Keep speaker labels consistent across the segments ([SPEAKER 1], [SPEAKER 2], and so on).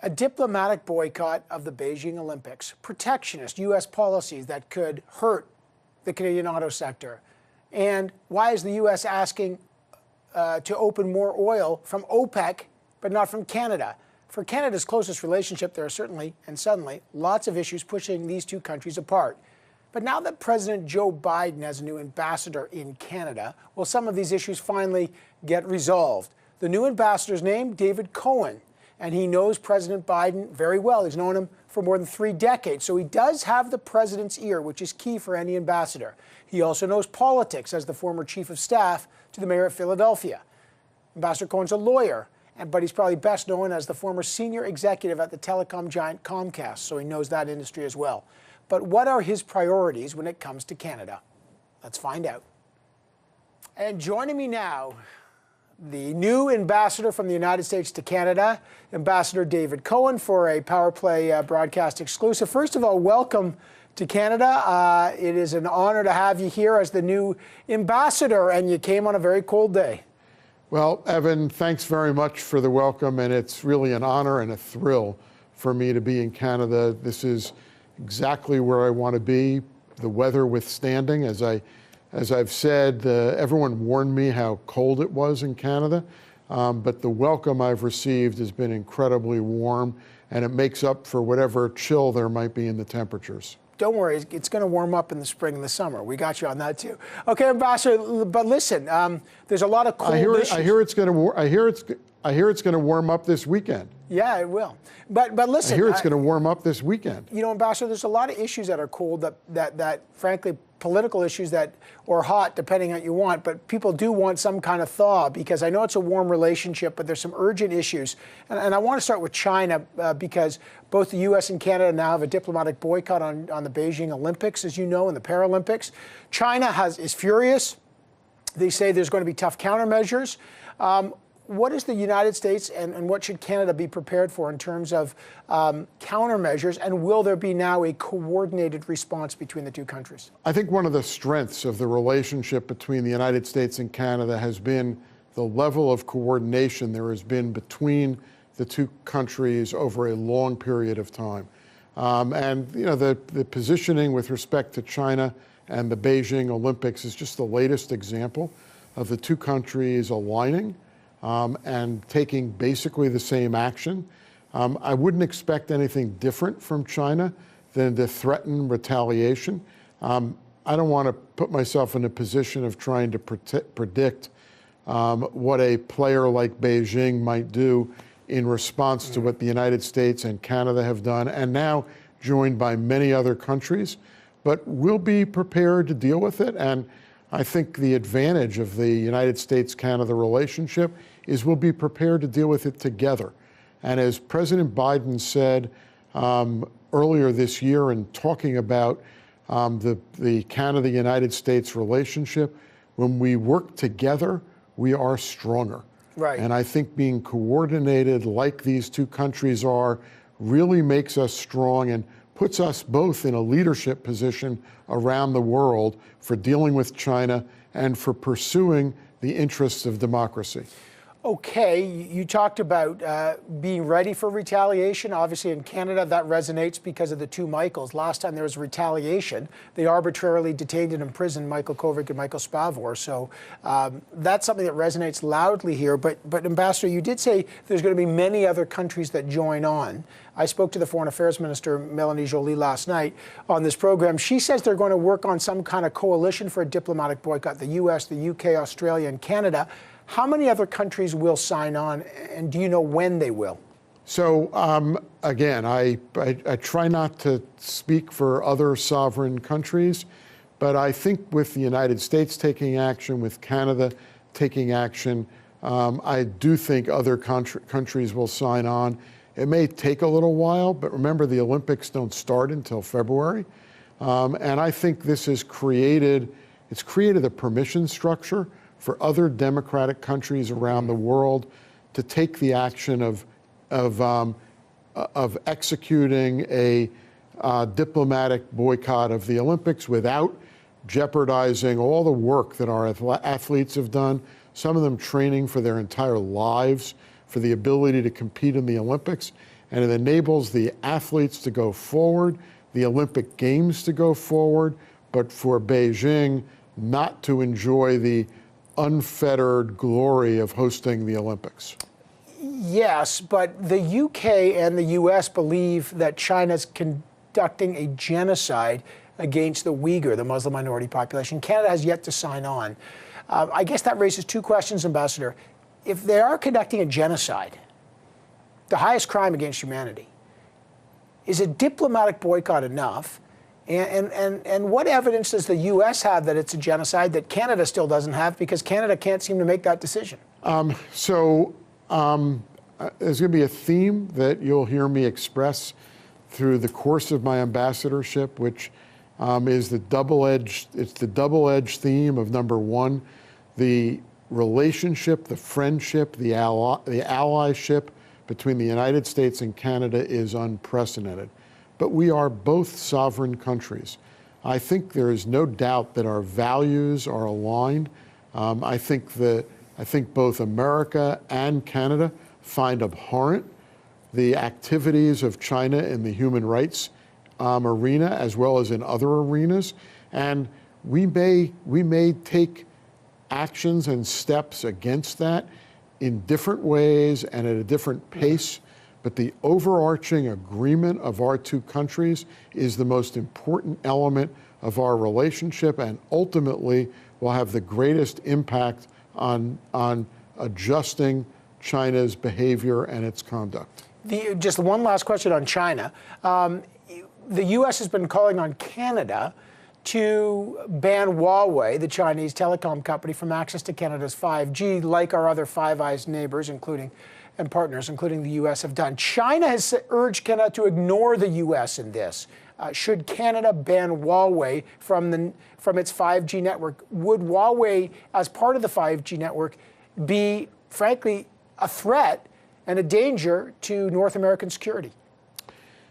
[SPEAKER 1] A diplomatic boycott of the Beijing Olympics, protectionist U.S. policies that could hurt the Canadian auto sector. And why is the U.S. asking to open more oil from OPEC, but not from Canada? For Canada's closest relationship, there are certainly, and suddenly, lots of issues pushing these two countries apart. But now that President Joe Biden has a new ambassador in Canada, will some of these issues finally get resolved? The new ambassador's name, David Cohen. And he knows President Biden very well. He's known him for more than 3 decades. So he does have the president's ear, which is key for any ambassador. He also knows politics as the former chief of staff to the mayor of Philadelphia. Ambassador Cohen's a lawyer, but he's probably best known as the former senior executive at the telecom giant Comcast, so he knows that industry as well. But what are his priorities when it comes to Canada? Let's find out. And joining me now, the new ambassador from the United States to Canada, Ambassador David Cohen, for a Power Play broadcast exclusive. First of all, welcome to Canada. It is an honor to have you here as the new ambassador, and you came on a very cold day.
[SPEAKER 2] Well, Evan, thanks very much for the welcome, and it's really an honor and a thrill for me to be in Canada. This is exactly where I want to be, the weather withstanding. As I've said, everyone warned me how cold it was in Canada, but the welcome I've received has been incredibly warm, and it makes up for whatever chill there might be in the temperatures.
[SPEAKER 1] Don't worry, it's going to warm up in the spring and the summer. We got you on that too. Okay, Ambassador, but listen, there's a lot of cold issues. I hear it's going to warm up this weekend. Yeah, it will. But listen,
[SPEAKER 2] I hear it's going to warm up this weekend.
[SPEAKER 1] You know, Ambassador, there's a lot of issues that are cold that frankly, political issues or hot, depending on what you want, but people do want some kind of thaw, because I know it's a warm relationship, but there's some urgent issues. And I want to start with China, because both the U.S. and Canada now have a diplomatic boycott on the Beijing Olympics, as you know, and the Paralympics. China is furious. They say there's going to be tough countermeasures. What is the United States and what should Canada be prepared for in terms of countermeasures, and will there be now a coordinated response between the two countries?
[SPEAKER 2] I think one of the strengths of the relationship between the United States and Canada has been the level of coordination there has been between the two countries over a long period of time. And you know, the positioning with respect to China and the Beijing Olympics is just the latest example of the two countries aligning and taking basically the same action. I wouldn't expect anything different from China than to threaten retaliation. I don't want to put myself in a position of trying to predict what a player like Beijing might do in response to what the United States and Canada have done, and now joined by many other countries. But we'll be prepared to deal with it. And I think the advantage of the United States-Canada relationship is we'll be prepared to deal with it together. And as President Biden said earlier this year in talking about the Canada-United States relationship, when we work together, we are stronger.
[SPEAKER 1] Right.
[SPEAKER 2] And I think being coordinated like these two countries are really makes us strong and puts us both in a leadership position around the world for dealing with China and for pursuing the interests of democracy.
[SPEAKER 1] Okay, you talked about being ready for retaliation. Obviously, in Canada, that resonates because of the two Michaels. Last time there was retaliation, they arbitrarily detained and imprisoned Michael Kovic and Michael Spavor. So that's something that resonates loudly here. But Ambassador, you did say there's going to be many other countries that join on. I spoke to the Foreign Affairs Minister, Melanie Joly, last night on this program. She says they're going to work on some kind of coalition for a diplomatic boycott, the U.S., the U.K., Australia, and Canada. How many other countries will sign on, and do you know when they will?
[SPEAKER 2] So, again, I try not to speak for other sovereign countries, but I think with the United States taking action, with Canada taking action, I do think other countries will sign on. It may take a little while, but remember, the Olympics don't start until February. And I think this has created a permission structure for other democratic countries around the world to take the action of executing a diplomatic boycott of the Olympics without jeopardizing all the work that our athletes have done, some of them training for their entire lives for the ability to compete in the Olympics, and it enables the athletes to go forward, the Olympic Games to go forward, but for Beijing not to enjoy the unfettered glory of hosting the Olympics.
[SPEAKER 1] Yes, but the UK and the US believe that China's conducting a genocide against the Uyghur, the Muslim minority population. Canada has yet to sign on. I guess that raises two questions, Ambassador. If they are conducting a genocide, the highest crime against humanity, is a diplomatic boycott enough? And what evidence does the U.S. have that it's a genocide that Canada still doesn't have, because Canada can't seem to make that decision?
[SPEAKER 2] There's going to be a theme that you'll hear me express through the course of my ambassadorship, which is the double-edged theme of, number one, the relationship, the friendship, the allyship between the United States and Canada is unprecedented. But we are both sovereign countries. I think there is no doubt that our values are aligned. I think both America and Canada find abhorrent the activities of China in the human rights arena, as well as in other arenas. And we may take actions and steps against that in different ways and at a different pace. But the overarching agreement of our two countries is the most important element of our relationship, and ultimately will have the greatest impact on adjusting China's behavior and its conduct.
[SPEAKER 1] Just one last question on China. The U.S. has been calling on Canada to ban Huawei, the Chinese telecom company, from access to Canada's 5G, like our other Five Eyes neighbors, and partners, including the U.S., have done. China has urged Canada to ignore the U.S. in this. Should Canada ban Huawei from its 5G network? Would Huawei, as part of the 5G network, be, frankly, a threat and a danger to North American security?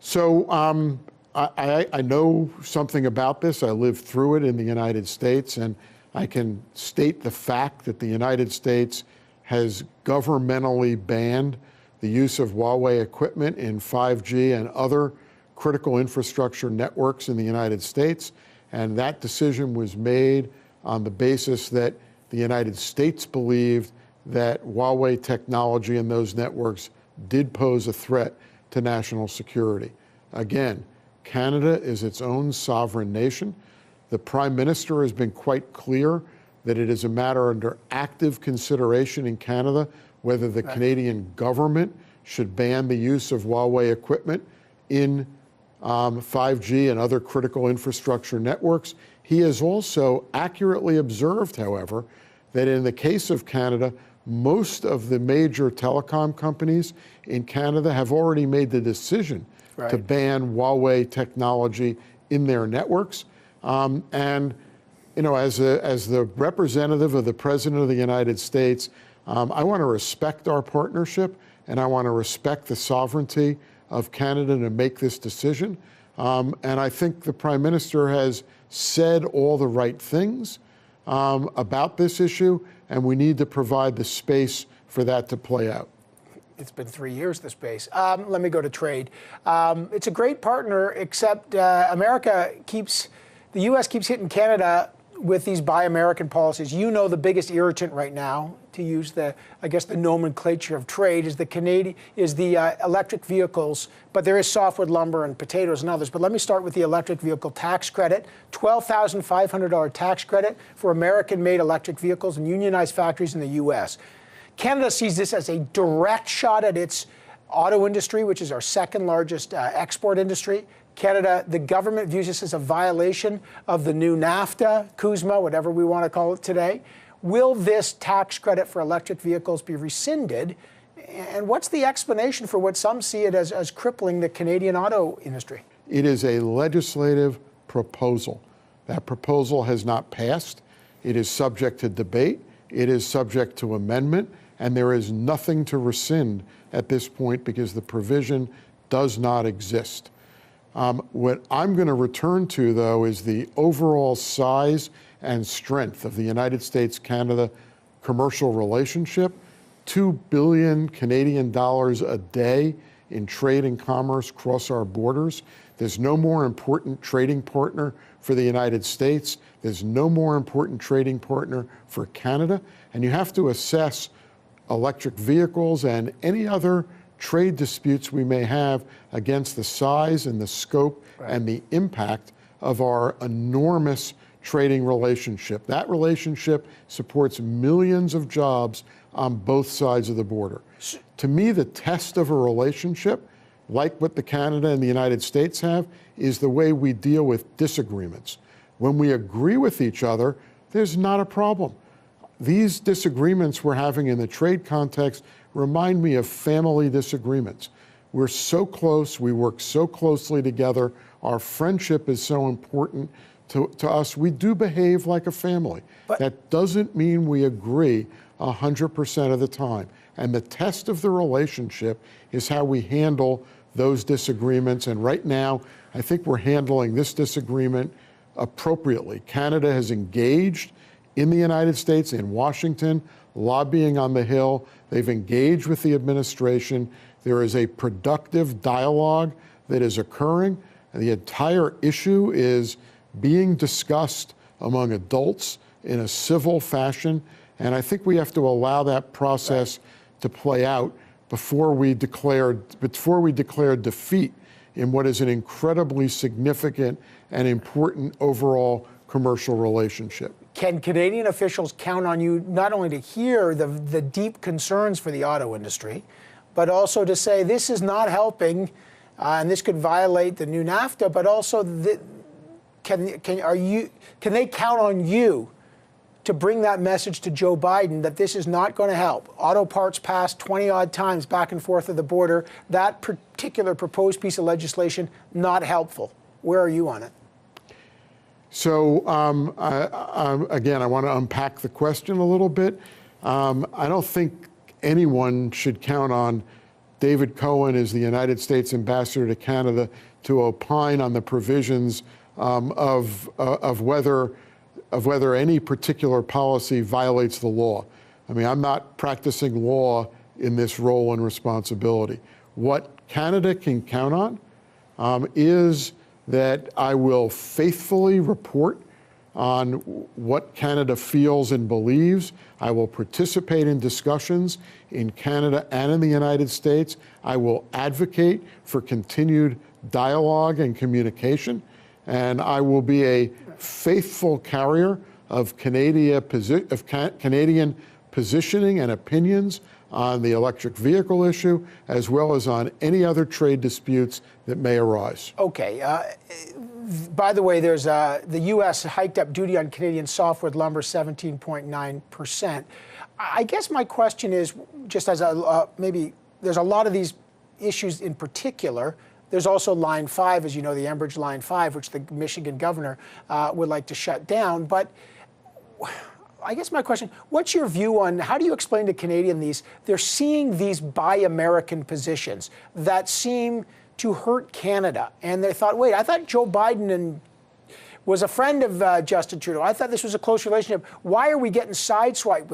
[SPEAKER 2] So I know something about this. I lived through it in the United States, and I can state the fact that the United States has governmentally banned the use of Huawei equipment in 5G and other critical infrastructure networks in the United States. And that decision was made on the basis that the United States believed that Huawei technology in those networks did pose a threat to national security. Again, Canada is its own sovereign nation. The Prime Minister has been quite clear that it is a matter under active consideration in Canada whether the Canadian government should ban the use of Huawei equipment in 5G and other critical infrastructure networks. He has also accurately observed, however, that in the case of Canada, most of the major telecom companies in Canada have already made the decision to ban Huawei technology in their networks. And you know, as the representative of the President of the United States, I want to respect our partnership, and I want to respect the sovereignty of Canada to make this decision. And I think the Prime Minister has said all the right things about this issue, and we need to provide the space for that to play out.
[SPEAKER 1] It's been 3 years, the space. Let me go to trade. It's a great partner, except the U.S. keeps hitting Canada with these Buy American policies. You know, the biggest irritant right now, to use the nomenclature of trade, is the electric vehicles, but there is softwood lumber and potatoes and others. But let me start with the electric vehicle tax credit. $12,500 tax credit for American-made electric vehicles and unionized factories in the U.S. Canada sees this as a direct shot at its auto industry, which is our second largest export industry. Canada, the government views this as a violation of the new NAFTA, CUSMA, whatever we want to call it today. Will this tax credit for electric vehicles be rescinded? And what's the explanation for what some see it as crippling the Canadian auto industry?
[SPEAKER 2] It is a legislative proposal. That proposal has not passed. It is subject to debate. It is subject to amendment. And there is nothing to rescind at this point because the provision does not exist. What I'm going to return to, though, is the overall size and strength of the United States-Canada commercial relationship 2 billion Canadian dollars a day in trade and commerce across our borders. There's no more important trading partner for the United States. There's no more important trading partner for Canada. And you have to assess electric vehicles and any other trade disputes we may have against the size and the scope and the impact of our enormous trading relationship. That relationship supports millions of jobs on both sides of the border. To me, the test of a relationship, like what the Canada and the United States have, is the way we deal with disagreements. When we agree with each other, there's not a problem. These disagreements we're having in the trade context remind me of family disagreements. We're so close, we work so closely together, our friendship is so important to us. We do behave like a family. But that doesn't mean we agree 100% of the time. And the test of the relationship is how we handle those disagreements. And right now, I think we're handling this disagreement appropriately. Canada has engaged in the United States, in Washington, lobbying on the Hill. They've engaged with the administration. There is a productive dialogue that is occurring. And the entire issue is being discussed among adults in a civil fashion. And I think we have to allow that process to play out before we declare defeat in what is an incredibly significant and important overall commercial relationship.
[SPEAKER 1] Can Canadian officials count on you not only to hear the deep concerns for the auto industry, but also to say this is not helping, and this could violate the new NAFTA, but also can they count on you to bring that message to Joe Biden that this is not going to help? Auto parts passed 20-odd times back and forth of the border. That particular proposed piece of legislation, not helpful. Where are you on it?
[SPEAKER 2] So again, I want to unpack the question a little bit. I don't think anyone should count on David Cohen as the United States ambassador to Canada to opine on the provisions of whether any particular policy violates the law. I mean, I'm not practicing law in this role and responsibility. What Canada can count on is that I will faithfully report on what Canada feels and believes. I will participate in discussions in Canada and in the United States. I will advocate for continued dialogue and communication. And I will be a faithful carrier of Canadian positioning and opinions on the electric vehicle issue, as well as on any other trade disputes that may arise.
[SPEAKER 1] Okay. By the way, there's the U.S. hiked up duty on Canadian softwood lumber 17.9%. I guess my question is, just as maybe there's a lot of these issues in particular. There's also Line 5, as you know, the Enbridge Line 5, which the Michigan governor would like to shut down. But I guess my question, what's your view on, how do you explain to Canadians they're seeing these Buy American positions that seem to hurt Canada? And they thought, wait, I thought Joe Biden was a friend of Justin Trudeau. I thought this was a close relationship. Why are we getting sideswiped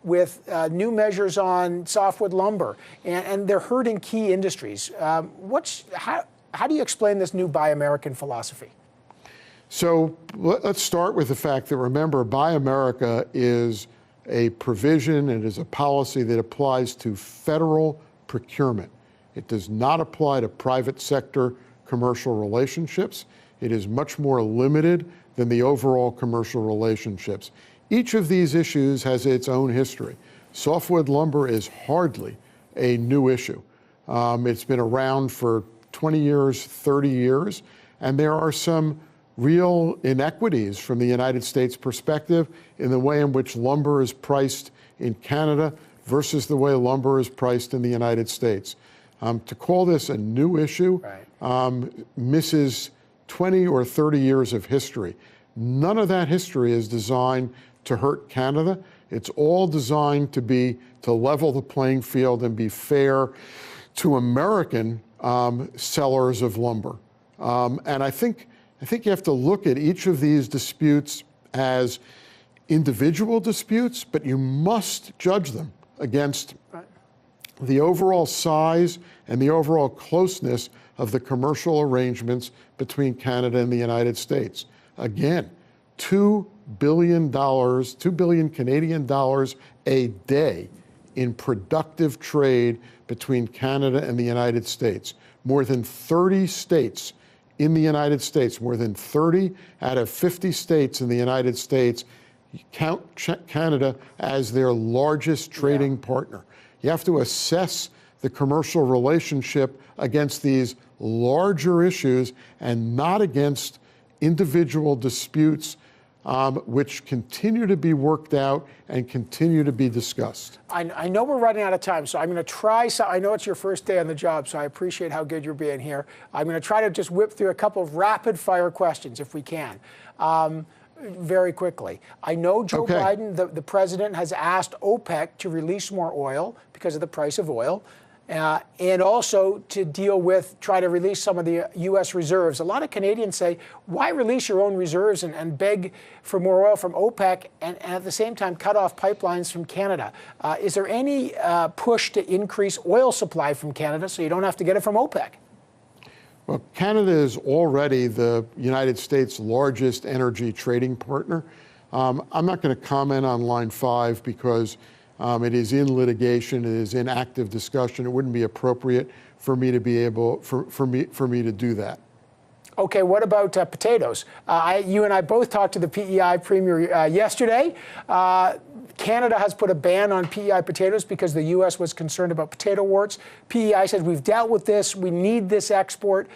[SPEAKER 1] with new measures on softwood lumber? And they're hurting key industries. How do you explain this new Buy American philosophy?
[SPEAKER 2] So let's start with the fact that, remember, Buy America is a provision, it is a policy that applies to federal procurement. It does not apply to private sector commercial relationships. It is much more limited than the overall commercial relationships. Each of these issues has its own history. Softwood lumber is hardly a new issue. It's been around for 20 years, 30 years, and there are some real inequities from the United States perspective in the way in which lumber is priced in Canada versus the way lumber is priced in the United States. To call this a new issue misses 20 or 30 years of history. None of that history is designed to hurt Canada. It's all designed to level the playing field and be fair to American sellers of lumber. And I think you have to look at each of these disputes as individual disputes, but you must judge them against the overall size and the overall closeness of the commercial arrangements between Canada and the United States. Again, $2 billion, 2 billion Canadian dollars a day in productive trade between Canada and the United States. More than 30 states in the United States, more than 30 out of 50 states in the United States count Canada as their largest trading partner. You have to assess the commercial relationship against these larger issues and not against individual disputes which continue to be worked out and continue to be discussed.
[SPEAKER 1] I know we're running out of time, so I'm going to try. I know it's your first day on the job, so I appreciate how good you're being here. I'm going to try to just whip through a couple of rapid-fire questions, if we can, very quickly. I know Joe Biden, the president, has asked OPEC to release more oil because of the price of oil. And also to deal with, try to release some of the U.S. reserves. A lot of Canadians say, why release your own reserves and beg for more oil from OPEC and at the same time cut off pipelines from Canada? Is there any push to increase oil supply from Canada so you don't have to get it from OPEC?
[SPEAKER 2] Well, Canada is already the United States' largest energy trading partner. I'm not going to comment on Line 5 because it is in litigation. It is in active discussion. It wouldn't be appropriate for me to be able for me to do that.
[SPEAKER 1] Okay, what about potatoes? You and I both talked to the PEI premier yesterday. Canada has put a ban on PEI potatoes because the U.S. was concerned about potato warts. PEI says we've dealt with this. We need this export.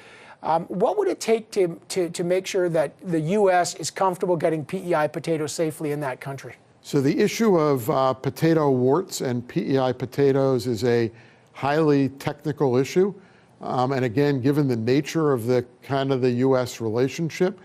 [SPEAKER 1] What would it take to make sure that the U.S. is comfortable getting PEI potatoes safely in that country?
[SPEAKER 2] So the issue of potato warts and PEI potatoes is a highly technical issue. And again, given the nature of the Canada-U.S. relationship,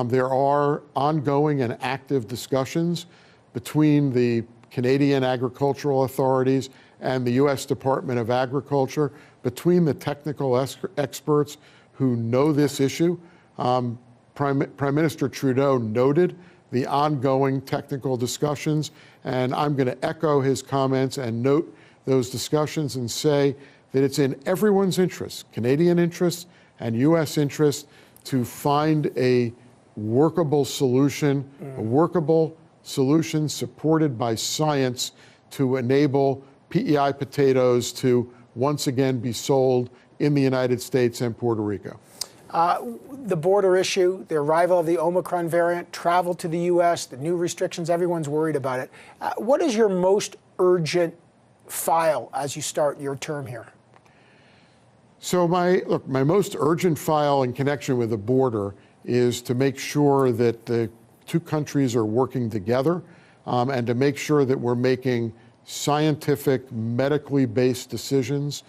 [SPEAKER 2] there are ongoing and active discussions between the Canadian agricultural authorities and the U.S. Department of Agriculture, between the technical experts who know this issue. Prime Minister Trudeau noted the ongoing technical discussions, and I'm going to echo his comments and note those discussions and say that it's in everyone's interest, Canadian interest and U.S. interest, to find a workable solution, supported by science to enable PEI potatoes to once again be sold in the United States and Puerto Rico.
[SPEAKER 1] The border issue, the arrival of the Omicron variant, travel to the U.S., the new restrictions, everyone's worried about it. What is your most urgent file as you start your term here?
[SPEAKER 2] So my most urgent file in connection with the border is to make sure that the two countries are working together and to make sure that we're making scientific, medically based decisions.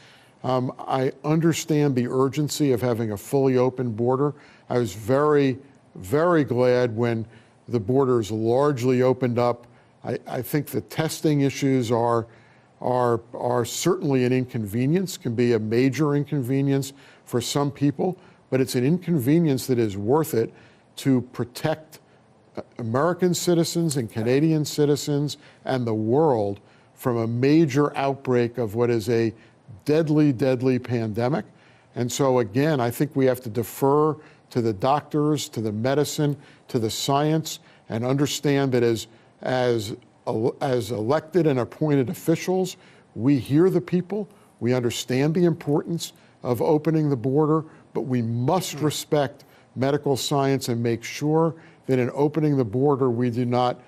[SPEAKER 2] I understand the urgency of having a fully open border. I was very, very glad when the borders largely opened up. I think the testing issues are certainly an inconvenience, can be a major inconvenience for some people, but it's an inconvenience that is worth it to protect American citizens and Canadian citizens and the world from a major outbreak of what is a deadly, deadly pandemic. And so again, I think we have to defer to the doctors, to the medicine, to the science, and understand that as elected and appointed officials, we hear the people, we understand the importance of opening the border, but we must respect medical science and make sure that in opening the border, we do not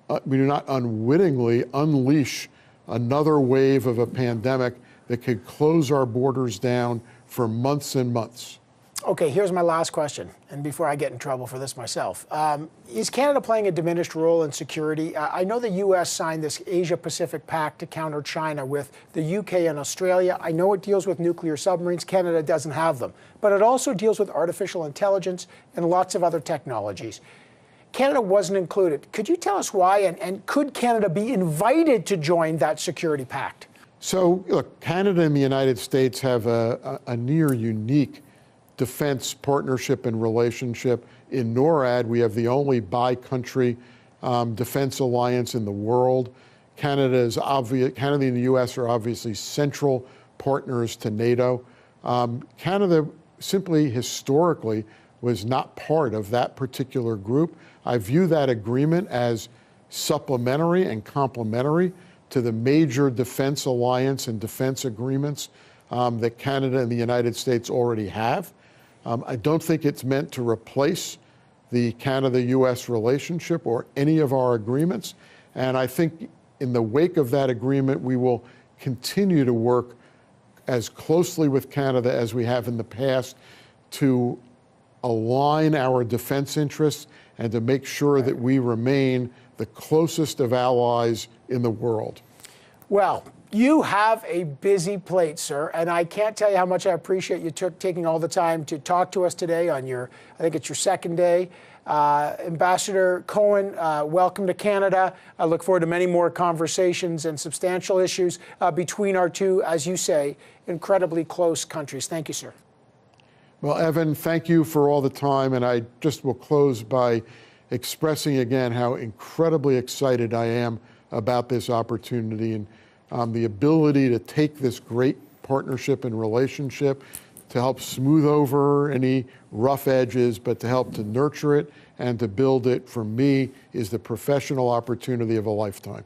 [SPEAKER 2] unwittingly unleash another wave of a pandemic that could close our borders down for months and months.
[SPEAKER 1] Okay, here's my last question, and before I get in trouble for this myself. Is Canada playing a diminished role in security? I know the U.S. signed this Asia-Pacific Pact to counter China with the U.K. and Australia. I know it deals with nuclear submarines. Canada doesn't have them. But it also deals with artificial intelligence and lots of other technologies. Canada wasn't included. Could you tell us why, and could Canada be invited to join that security pact?
[SPEAKER 2] So, look, Canada and the United States have a near unique defense partnership and relationship. In NORAD, we have the only bi-country defense alliance in the world. Canada and the U.S. are obviously central partners to NATO. Canada simply historically was not part of that particular group. I view that agreement as supplementary and complementary to the major defense alliance and defense agreements that Canada and the United States already have. I don't think it's meant to replace the Canada-U.S. relationship or any of our agreements. And I think in the wake of that agreement, we will continue to work as closely with Canada as we have in the past to align our defense interests and to make sure that we remain the closest of allies in the world.
[SPEAKER 1] Well, you have a busy plate, sir, and I can't tell you how much I appreciate you taking all the time to talk to us today on your, I think it's your second day. Ambassador Cohen, welcome to Canada. I look forward to many more conversations and substantial issues between our two, as you say, incredibly close countries. Thank you, sir.
[SPEAKER 2] Well, Evan, thank you for all the time, and I just will close by expressing again how incredibly excited I am about this opportunity and the ability to take this great partnership and relationship to help smooth over any rough edges, but to help to nurture it and to build it, for me, is the professional opportunity of a lifetime.